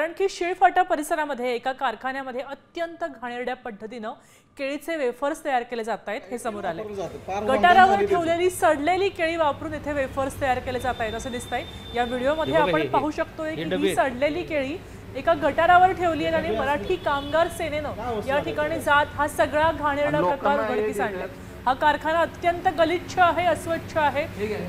कारण की शिळफाटा परिसरामध्ये एका कारखान्यामध्ये अत्यंत घाणेरड्या पद्धतीने केळीचे वेफर्स तयार केले जात आहेत हे समोर आले। गटारावर ठेवलेली सडलेली केळी वापरून इथे वेफर्स तयार केले जात आहेत असे दिसतंय। या व्हिडिओमध्ये आपण पाहू शकतोय की ही सडलेली केळी एका गटारावर ठेवली आहे आणि मराठी कामगार सेनेनं या ठिकाणी जात हा सगळा घाणेरडा प्रकार उघडकीस आणलाय। हा कारखाना अत्यंत गलिच्छ आहे, अस्वच्छ आहे।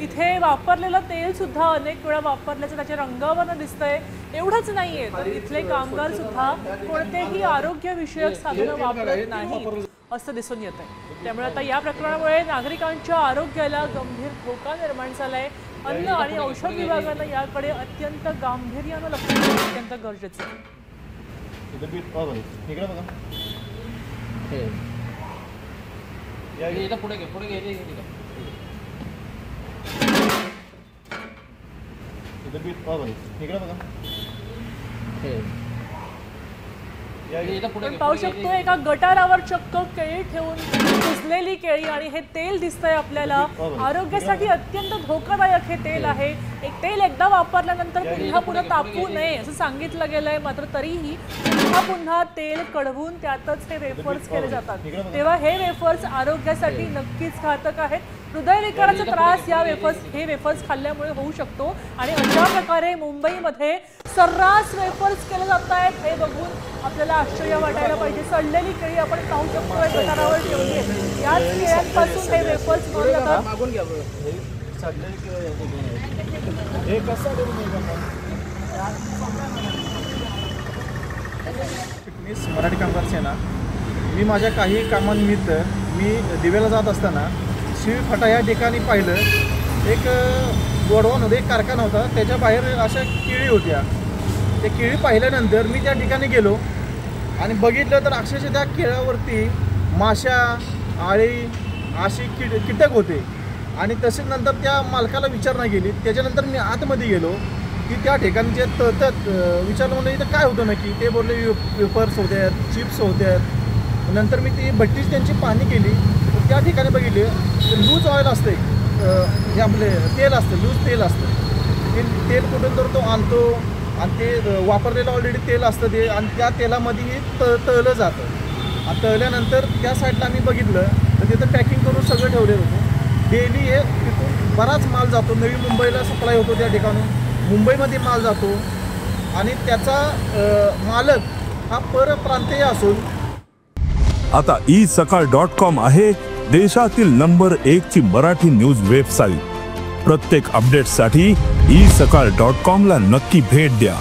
इथे वापरलेलं तेल सुद्धा अनेक वेळा वापरल्याचं त्याच्या रंगावरून दिसतंय। एवढंच नाहीये तर इथले कामगार सुद्धा कोणतेही आरोग्य विषयक साधनं वापरत नाही असं दिसून येतंय। त्यामुळे आता या प्रकरणामुळे नागरिकांच्या आरोग्याला गंभीर धोका निर्माण झालाय। अन्न आणि औषध विभागानं याकडे अत्यंत गांभीर्यानं लक्ष देणं अत्यंत गरजेचं आहे। पुढे घे आपण पाहू शकतो एका गटारावर चक्क केळी ठेवून कुजलेली केळी आणि हे तेल दिसतंय आपल्याला। आरोग्यासाठी अत्यंत धोकादायक हे तेल आहे। एक तेल एकदा वापरल्यानंतर पुन्हा तापवू नये असं सांगितलं गेलंय, मात्र तरीही पुन्हा तेल कढवून त्यातच हे वेफर्स केले जातात। तेव्हा हे वेफर्स आरोग्यासाठी नक्कीच घातक आहेत। हृदयविकाराचा त्रास या वेफर्स खाल्ल्यामुळे होऊ शकतो आणि अशा प्रकारे मुंबईमध्ये सर्रास वेफर्स केले जात आहेत हे बघून आपल्याला आश्चर्य वाटायला पाहिजे। सडलेली केळी आपण पाहू शकतो गटारावर ठेवली आहे, याच केळ्यांपासून हे वेफर्स बनवले जातात। मराठी कामगार सेना, मी माझ्या काही कामानिमित्त मी दिवेला जात असताना शिळफाटा या ठिकाणी पाहिलं। एक गोडवान होतं, एक कारखाना होता, त्याच्या बाहेर अशा केळी होत्या। त्या केळी पाहिल्यानंतर मी त्या ठिकाणी गेलो आणि बघितलं तर अक्षरशः त्या केळावरती माशा, आळी अशी कीटक होते आणि तसेच नंतर त्या मालकाला विचारणा केली। त्याच्यानंतर मी आतमध्ये गेलो की त्या ठिकाणचे विचारलं म्हणलं इथं काय होतं नक्की। ते बोलले वेफर्स होते आहेत, चिप्स होते आहेत। नंतर मी ती भट्टीच त्यांची पाहणी केली, त्या ठिकाणी बघितले लूज ऑइल असते, जे आपले तेल असतं, लूज तेल असतं। ते तेल कुठून तर तो आणतो आणि ते वापरलेलं ऑलरेडी तेल असतं ते, आणि त्या तेलामध्ये तळलं जातं। आणि तळल्यानंतर त्या साईडला आम्ही बघितलं तर तिथं पॅकिंग करून सगळं ठेवलेलं होतं। डेली हे तिथून बराच माल जातो, नवी मुंबईला सप्लाय होतो, त्या ठिकाणून मुंबईमध्ये माल जातो आणि त्याचा मालक हा परप्रांतीय असून आता isakal.com आहे देशातील नंबर 1 ची मराठी न्यूज वेबसाईट। प्रत्येक अपडेटसाठी isakal.com ला नक्की भेट द्या।